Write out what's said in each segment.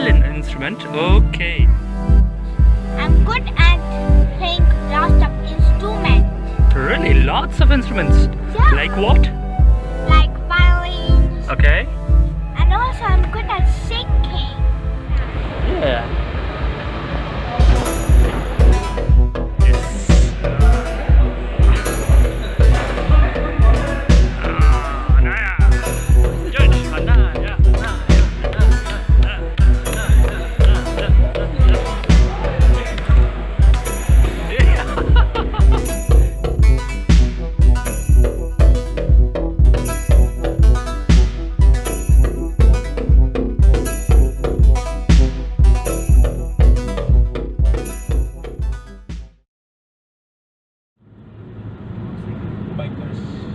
violin instrument. Okay. I'm good at playing lots of instruments. Really? Lots of instruments? Yeah. Like what? Like violins. Okay. And also I'm good at singing. Yeah. Yes. Naya. Good. Naya.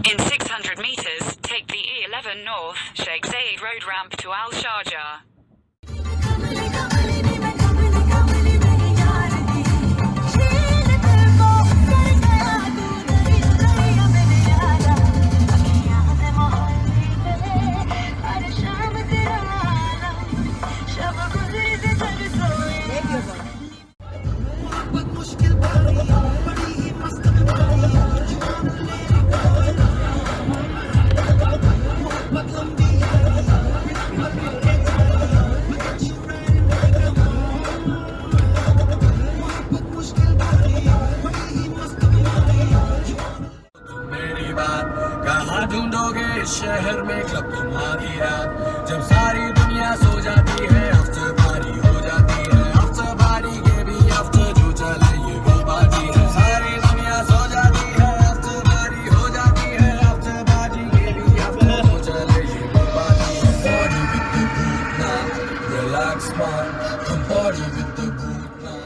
In 600 meters, take the E11 North Sheikh Zayed Road ramp to Al Sharjah. मेरी बात कहाँ ढूंढोगे इस शहर में क्लब तुम्हारी रात जब सारी दुनिया सो जाती है आफ्टर पार्टी हो जाती है आफ्टर पार्टी के भी आफ्टर जो चले ये वो पार्टी है सारी दुनिया सो जाती है आफ्टर पार्टी हो जाती है आफ्टर पार्टी के भी आफ्टर जो चले ये वो पार्टी है party with the boot now relax man come party with the boot now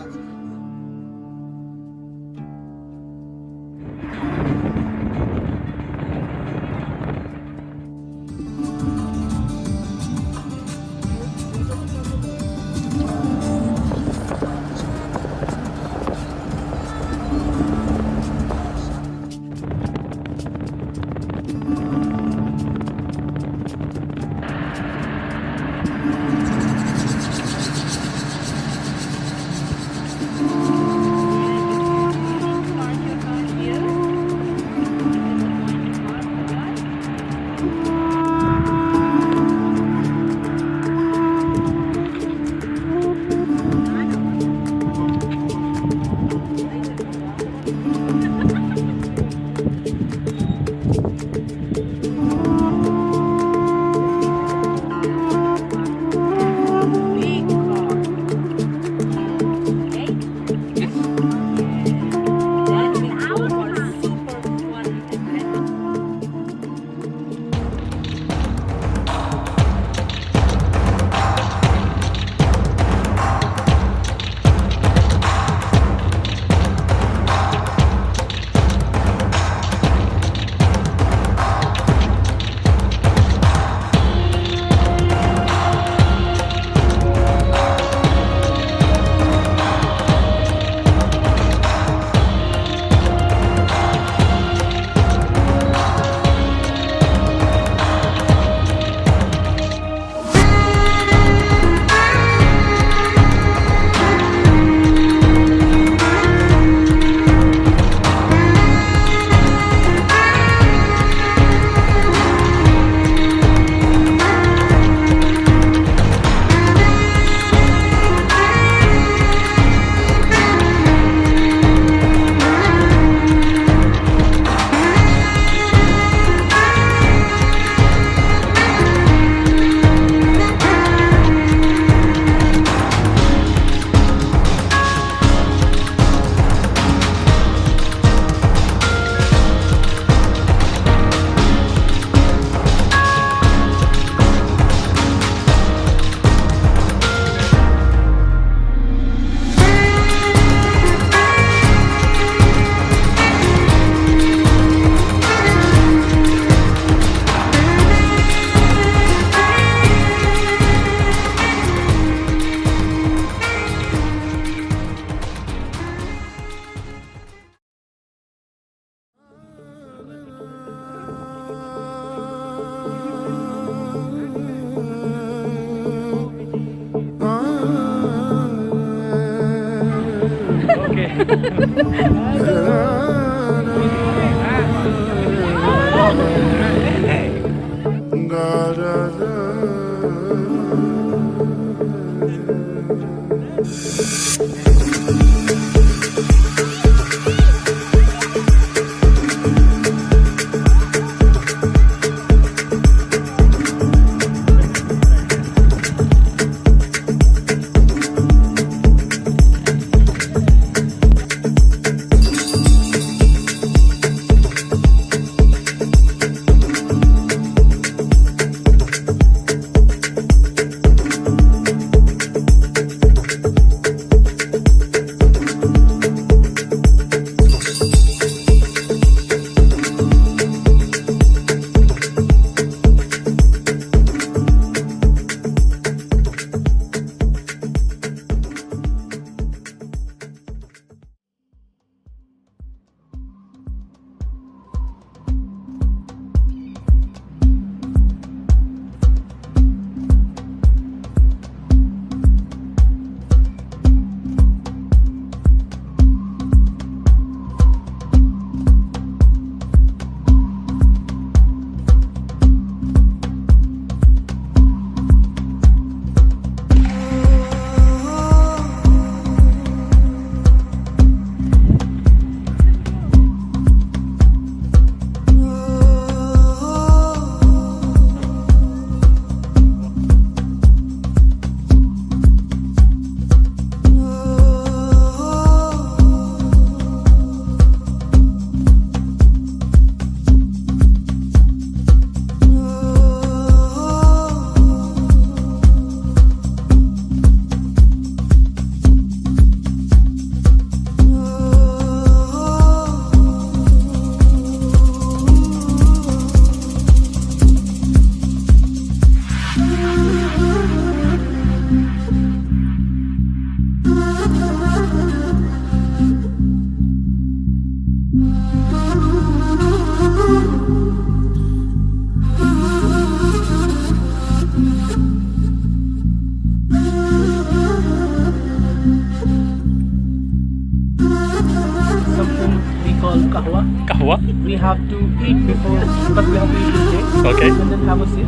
Kahwa? We have to eat before, but we have to eat this Okay. and then have a sip.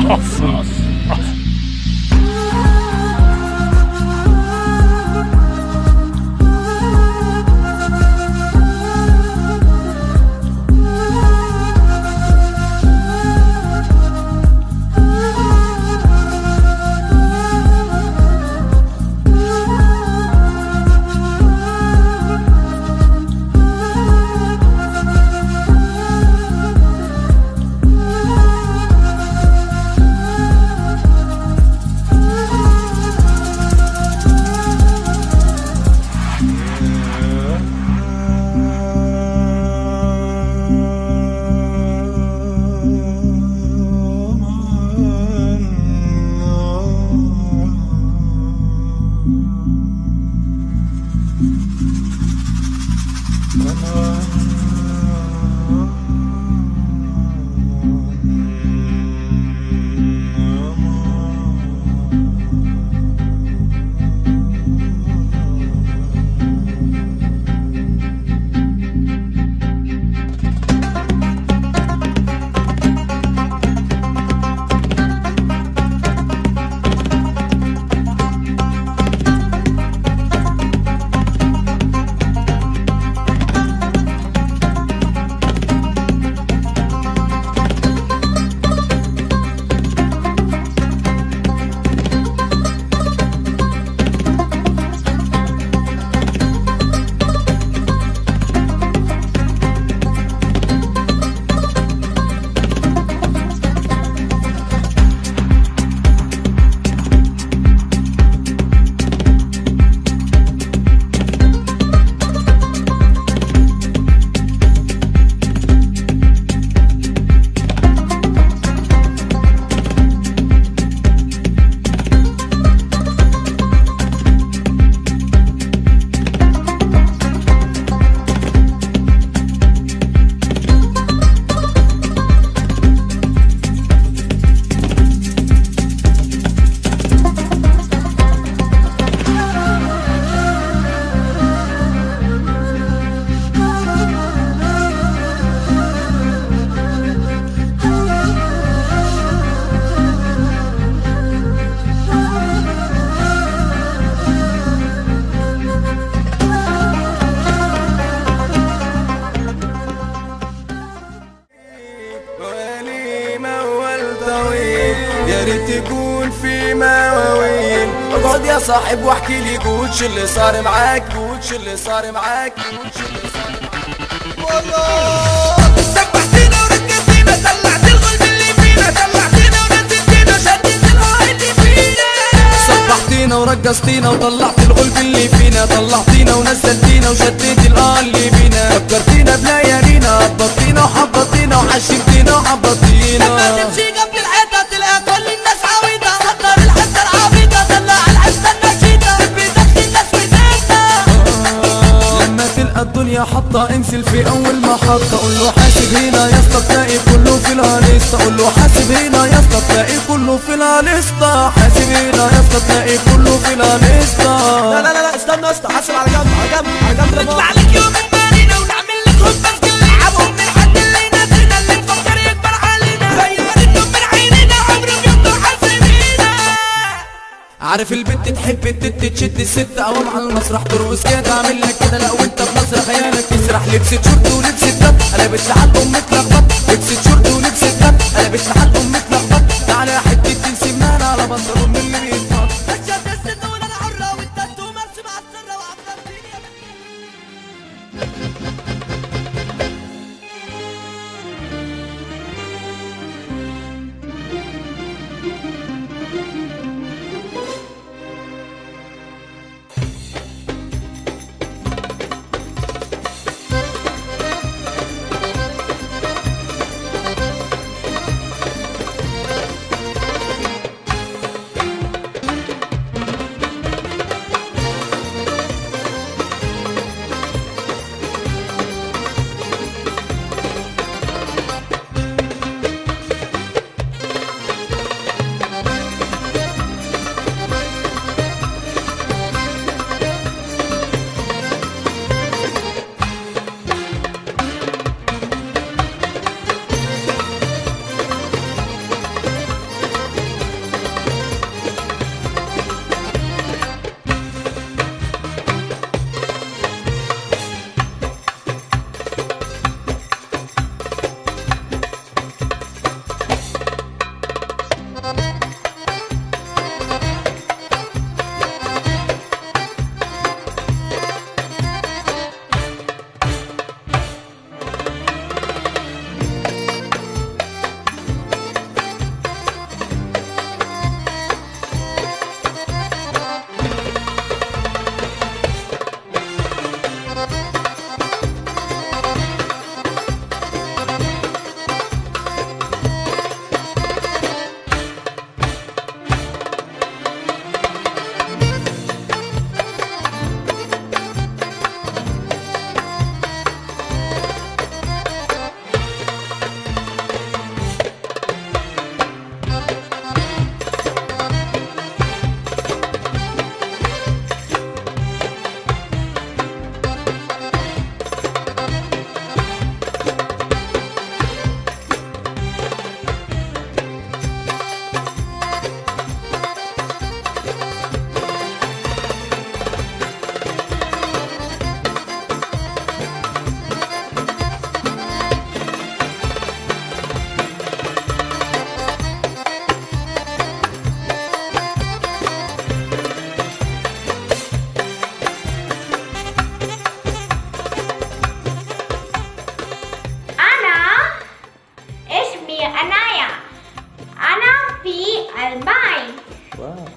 Awesome. يا ريت يكون في مواويل. اقعد يا صاحب واحكي لي، قول شو اللي صار معاك، قول شو اللي صار معاك، قول شو اللي صار معاك. والله سبحتينا وركزتينا، طلعت الغلب اللي فينا، طلعتينا ونزلتينا وشديت الهوا اللي فينا. سبحتينا ورقصتينا وطلعت الغلب اللي فينا، طلعتينا ونزلتينا وشديت الهوا اللي فينا. فكرتينا بليالينا، هبطتينا وحبطتينا وحشمتينا وحبطتينا. لما تمشي قبل الحيطة تلقى كل الناس عويطة، صدر الحتة العبيطة طلع الحتة النشيطة، بيدخل الناس وزيتها. لما تلقى الدنيا حطة انزل في اول محطة، قول له حاسب هنا يا اسطى تلاقي كله في الهاليستا، قول له حاسب هنا يا اسطى تلاقي كله في الهاليستا، حاسب هنا يا اسطى تلاقي كله في الهاليستا. لا لا لا استنى يا اسطى، حاسب على جنب على جنب على جنب. نطلع لك يوم المارينا ونعمل لك خطة نلعبهم من حد اللي نادينا، اللي مفكر يكبر علينا غيرتهم من عينينا عمرهم يفضلوا حاسبينا. عارف البنت تحب التت تشد الست قوام على المسرح ترقص كده، اعمل لك كده لا وانت بمسرح خيالك تسرح. لبست شورت ولبست كاب قلبت لحد ام متلخبط، لبست شورت ولبست كاب قلبت لحد ام متلخبط. تعالى يا حته تنسي منانا على بنطلون من اللي بيتحط. اشد الست وانا الحره والتاتو مرسي مع السره وعبرتيني يا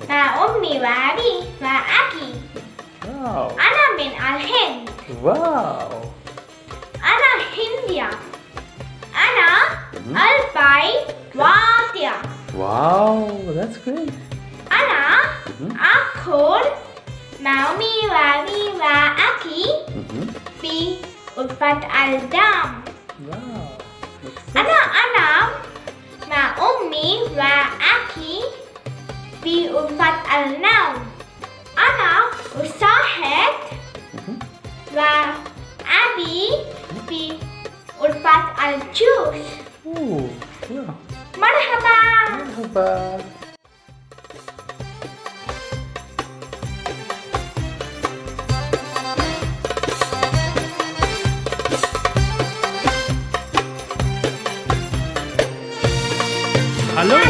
مع أمي وأبي وأخي. واو أنا من الهند. واو أنا هندية. أنا البيضاء. واو that's great. أنا أكل مع أمي وأبي وأخي في غرفة الدم. واو أنا أنام مع أمي وأخي في غرفة النوم. أنا أشاهد وأبي في غرفة الجوز. اوه واو مرحبا. مرحبا. Hello.